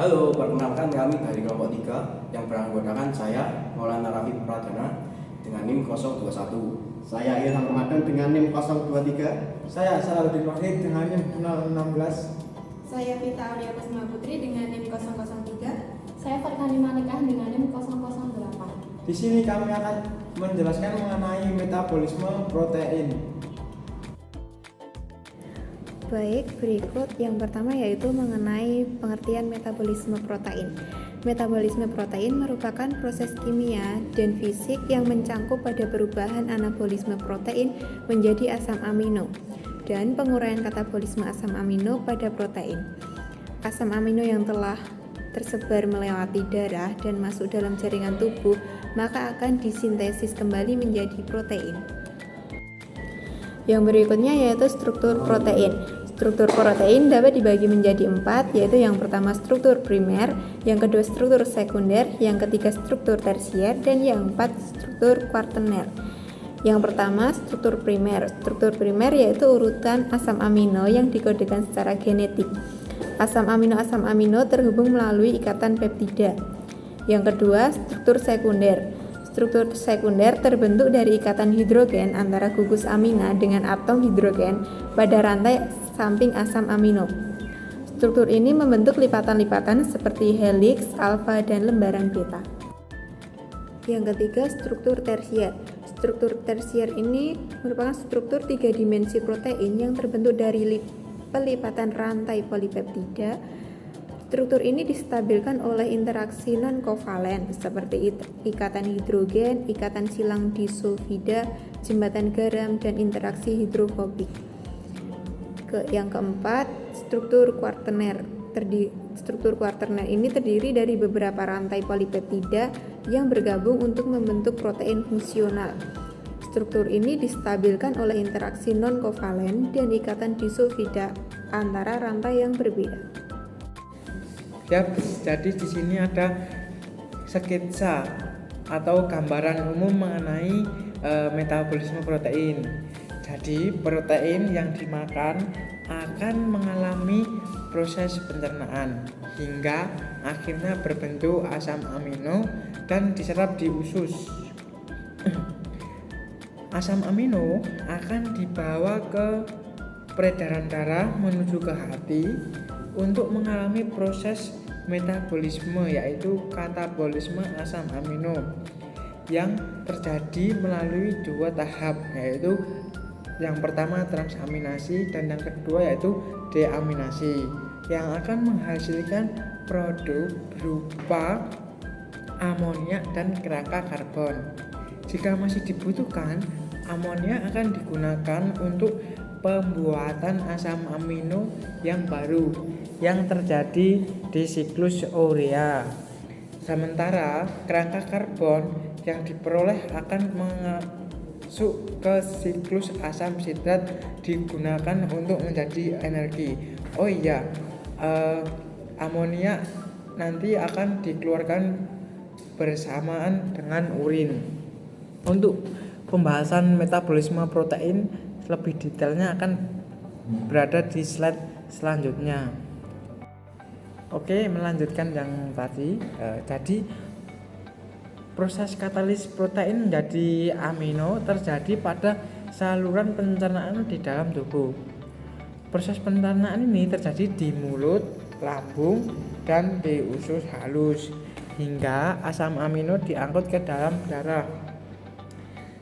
Halo, perkenalkan kami dari kelompok 3 yang beranggotakan saya, Maulana Rafi Pradana dengan NIM 021. Saya Ilham Ramadan dengan NIM 023. Saya Salahuddin Wahid dengan NIM 016. Saya Vita Aulia Kusma Putri dengan NIM 003. Saya Farhani Manikah dengan NIM 008. Di sini kami akan menjelaskan mengenai metabolisme protein. Baik, berikut yang pertama yaitu mengenai pengertian metabolisme protein. Metabolisme protein merupakan proses kimia dan fisik yang mencangkup pada perubahan anabolisme protein menjadi asam amino dan penguraian katabolisme asam amino pada protein. Asam amino yang telah tersebar melewati darah dan masuk dalam jaringan tubuh maka akan disintesis kembali menjadi protein. Yang berikutnya yaitu struktur protein. Struktur protein dapat dibagi menjadi 4, yaitu yang pertama struktur primer, yang kedua struktur sekunder, yang ketiga struktur tersier, dan yang keempat struktur kuaterner. Yang pertama struktur primer. Struktur primer yaitu urutan asam amino yang dikodekan secara genetik. Asam amino terhubung melalui ikatan peptida. Yang kedua struktur sekunder. Struktur sekunder terbentuk dari ikatan hidrogen antara gugus amina dengan atom hidrogen pada rantai samping asam amino. Struktur ini membentuk lipatan-lipatan seperti helix, alfa, dan lembaran beta. Yang ketiga, struktur tersier. Struktur tersier ini merupakan struktur 3 dimensi protein yang terbentuk dari pelipatan rantai polipeptida. Struktur ini distabilkan oleh interaksi non-kovalen seperti ikatan hidrogen, ikatan silang disulfida, jembatan garam, dan interaksi hidrofobik. Yang keempat, struktur kuaterner. Struktur kuaterner ini terdiri dari beberapa rantai polipeptida yang bergabung untuk membentuk protein fungsional. Struktur ini distabilkan oleh interaksi non-kovalen dan ikatan disulfida antara rantai yang berbeda. Ya, jadi di sini ada sketsa atau gambaran umum mengenai metabolisme protein. Jadi protein yang dimakan akan mengalami proses pencernaan hingga akhirnya berbentuk asam amino dan diserap di usus. Asam amino akan dibawa ke peredaran darah menuju ke hati untuk mengalami proses metabolisme yaitu katabolisme asam amino yang terjadi melalui 2 tahap, yaitu yang pertama transaminasi dan yang kedua yaitu deaminasi yang akan menghasilkan produk berupa amonia dan kerangka karbon. Jika masih dibutuhkan, amonia akan digunakan untuk pembuatan asam amino yang baru yang terjadi di siklus urea. Sementara kerangka karbon yang diperoleh akan masuk ke siklus asam sitrat digunakan untuk menjadi energi. Oh iya, amonia nanti akan dikeluarkan bersamaan dengan urin. Untuk pembahasan metabolisme protein lebih detailnya akan berada di slide selanjutnya. Oke, melanjutkan yang tadi. Jadi proses katalis protein menjadi amino terjadi pada saluran pencernaan di dalam tubuh. Proses pencernaan ini terjadi di mulut, lambung, dan di usus halus hingga asam amino diangkut ke dalam darah.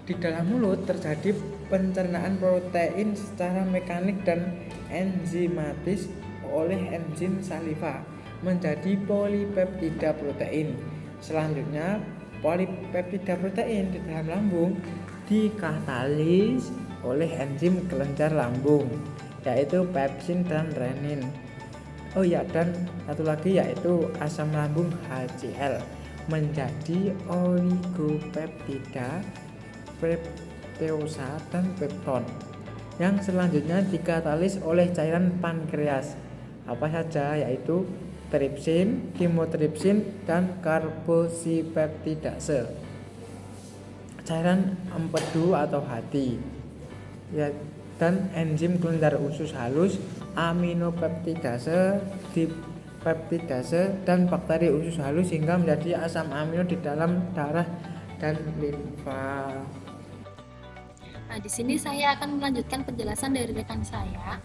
Di dalam mulut terjadi pencernaan protein secara mekanik dan enzimatis oleh enzim saliva menjadi polipeptida protein. Selanjutnya polipeptida protein di dalam lambung dikatalis oleh enzim kelenjar lambung yaitu pepsin dan renin. Oh ya, dan satu lagi yaitu asam lambung HCl menjadi oligopeptida, peptiosa, dan pepton yang selanjutnya dikatalis oleh cairan pankreas apa saja, yaitu tripsin, kimotripsin, dan karbosipeptidase. Cairan empedu atau hati ya, dan enzim kelenjar usus halus aminopeptidase peptidase dan bakteri usus halus hingga menjadi asam amino di dalam darah dan limfa. Nah, di sini saya akan melanjutkan penjelasan dari rekan saya.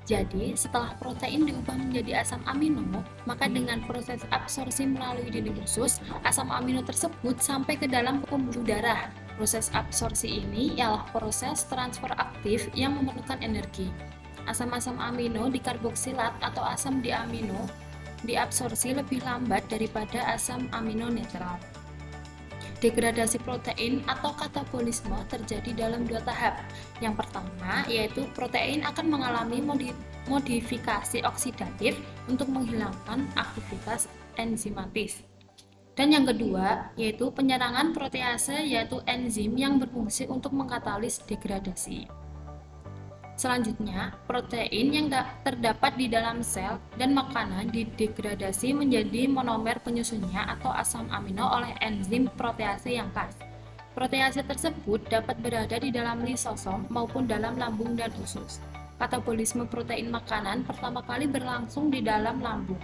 Jadi, setelah protein diubah menjadi asam amino, maka dengan proses absorpsi melalui dinding usus, asam amino tersebut sampai ke dalam pembuluh darah. Proses absorpsi ini ialah proses transfer aktif yang memerlukan energi. Asam-asam amino dikarboksilat atau asam diamino diabsorpsi lebih lambat daripada asam amino netral. Degradasi protein atau katabolisme terjadi dalam dua tahap. Yang pertama yaitu protein akan mengalami modifikasi oksidatif untuk menghilangkan aktivitas enzimatis. Dan yang kedua yaitu penyerangan protease yaitu enzim yang berfungsi untuk mengkatalis degradasi. Selanjutnya, protein yang terdapat di dalam sel dan makanan didegradasi menjadi monomer penyusunnya atau asam amino oleh enzim protease yang khas. Protease tersebut dapat berada di dalam lisosom maupun dalam lambung dan usus. Katabolisme protein makanan pertama kali berlangsung di dalam lambung.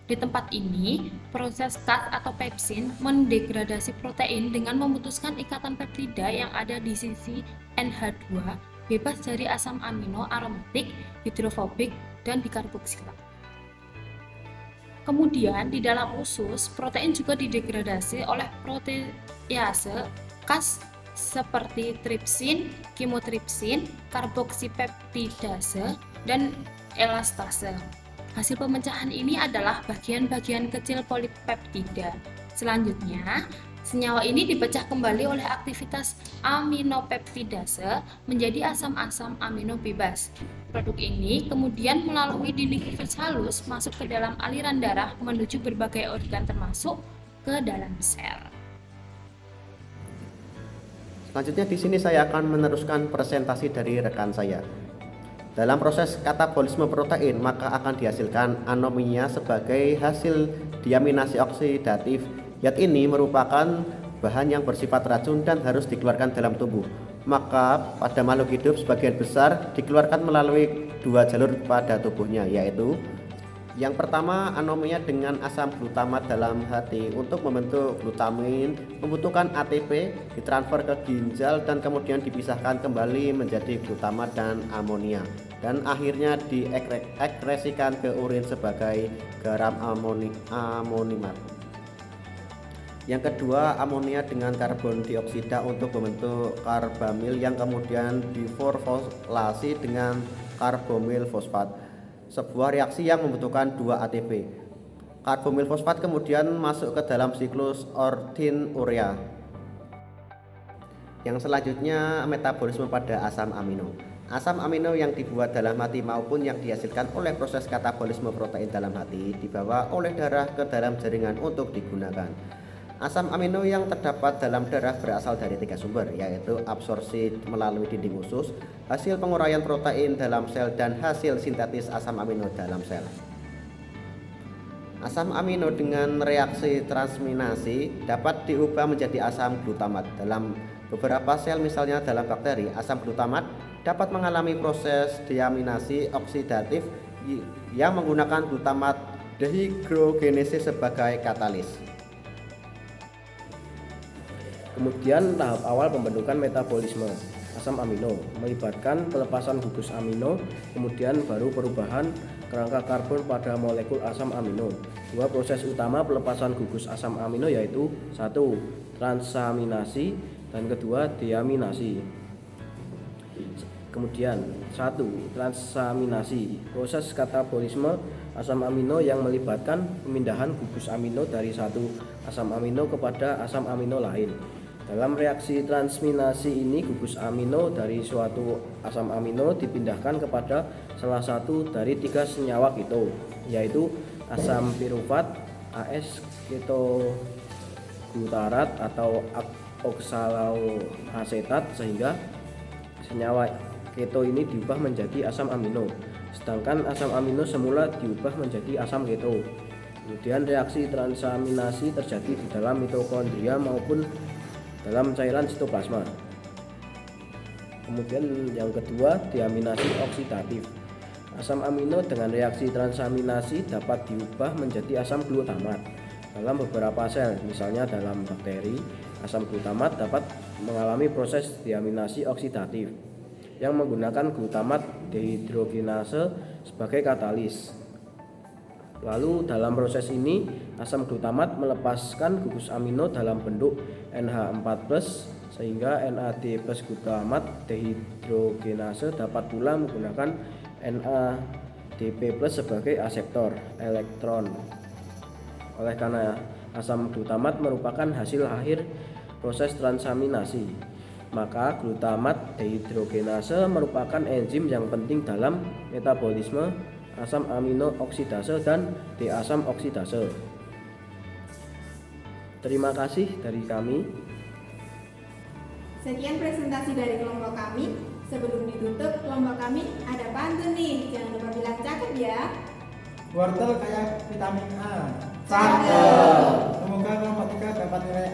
Di tempat ini, proses Cas atau pepsin mendegradasi protein dengan memutuskan ikatan peptida yang ada di sisi NH2 bebas dari asam amino aromatik, hidrofobik, dan dikarboksilat. Kemudian di dalam usus, protein juga didegradasi oleh protease Cas seperti tripsin, kimotripsin, karboksipeptidase, dan elastase. Hasil pemecahan ini adalah bagian-bagian kecil polipeptida. Selanjutnya, senyawa ini dipecah kembali oleh aktivitas aminopeptidase menjadi asam-asam amino bebas. Produk ini kemudian melalui dinding usus halus masuk ke dalam aliran darah menuju berbagai organ termasuk ke dalam sel. Selanjutnya di sini saya akan meneruskan presentasi dari rekan saya. Dalam proses katabolisme protein maka akan dihasilkan anomia sebagai hasil diaminasi oksidatif. Zat ini merupakan bahan yang bersifat racun dan harus dikeluarkan dalam tubuh. Maka pada makhluk hidup sebagian besar dikeluarkan melalui dua jalur pada tubuhnya, yaitu yang pertama anomia dengan asam glutamat dalam hati. Untuk membentuk glutamin membutuhkan ATP ditransfer ke ginjal dan kemudian dipisahkan kembali menjadi glutamat dan amonia, dan akhirnya diekskresikan ke urin sebagai garam amonimat. Yang kedua, amonia dengan karbon dioksida untuk membentuk karbamil yang kemudian diforfolasi dengan karbomil fosfat. Sebuah reaksi yang membutuhkan 2 ATP. Karbomil fosfat kemudian masuk ke dalam siklus ortin urea. Yang selanjutnya, metabolisme pada asam amino. Asam amino yang dibuat dalam hati maupun yang dihasilkan oleh proses katabolisme protein dalam hati dibawa oleh darah ke dalam jaringan untuk digunakan. Asam amino yang terdapat dalam darah berasal dari 3 sumber, yaitu absorpsi melalui dinding usus, hasil penguraian protein dalam sel, dan hasil sintetis asam amino dalam sel. Asam amino dengan reaksi transminasi dapat diubah menjadi asam glutamat. Dalam beberapa sel, misalnya dalam bakteri, asam glutamat dapat mengalami proses deaminasi oksidatif yang menggunakan glutamat dehidrogenesis sebagai katalis. Kemudian tahap awal pembentukan metabolisme asam amino melibatkan pelepasan gugus amino, kemudian baru perubahan kerangka karbon pada molekul asam amino. Dua proses utama pelepasan gugus asam amino yaitu 1. Transaminasi dan kedua deaminasi. Kemudian 1. Transaminasi, proses katabolisme asam amino yang melibatkan pemindahan gugus amino dari satu asam amino kepada asam amino lain. Dalam reaksi transminasi ini, gugus amino dari suatu asam amino dipindahkan kepada salah satu dari 3 senyawa keto, yaitu asam pirufat, AS ketoglutarate atau oksaloasetat, sehingga senyawa keto ini diubah menjadi asam amino, sedangkan asam amino semula diubah menjadi asam keto. Kemudian reaksi transaminasi terjadi di dalam mitokondria maupun dalam cairan sitoplasma. Kemudian yang kedua, deaminasi oksidatif. Asam amino dengan reaksi transaminasi dapat diubah menjadi asam glutamat dalam beberapa sel, misalnya dalam bakteri. Asam glutamat dapat mengalami proses deaminasi oksidatif yang menggunakan glutamat dehidrogenase sebagai katalis. Lalu dalam proses ini asam glutamat melepaskan gugus amino dalam bentuk NH4+ sehingga NAD+ glutamat dehidrogenase dapat pula menggunakan NADP+ sebagai aseptor elektron. Oleh karena asam glutamat merupakan hasil akhir proses transaminasi, maka glutamat dehidrogenase merupakan enzim yang penting dalam metabolisme asam amino oksidase dan deasam oksidase. Terima kasih dari kami. Sekian presentasi dari kelompok kami. Sebelum ditutup kelompok kami ada pantun nih, jangan lupa bilang cakep ya. Wortel kayak vitamin A. Cakep. Semoga kelompok 3 dapat nilai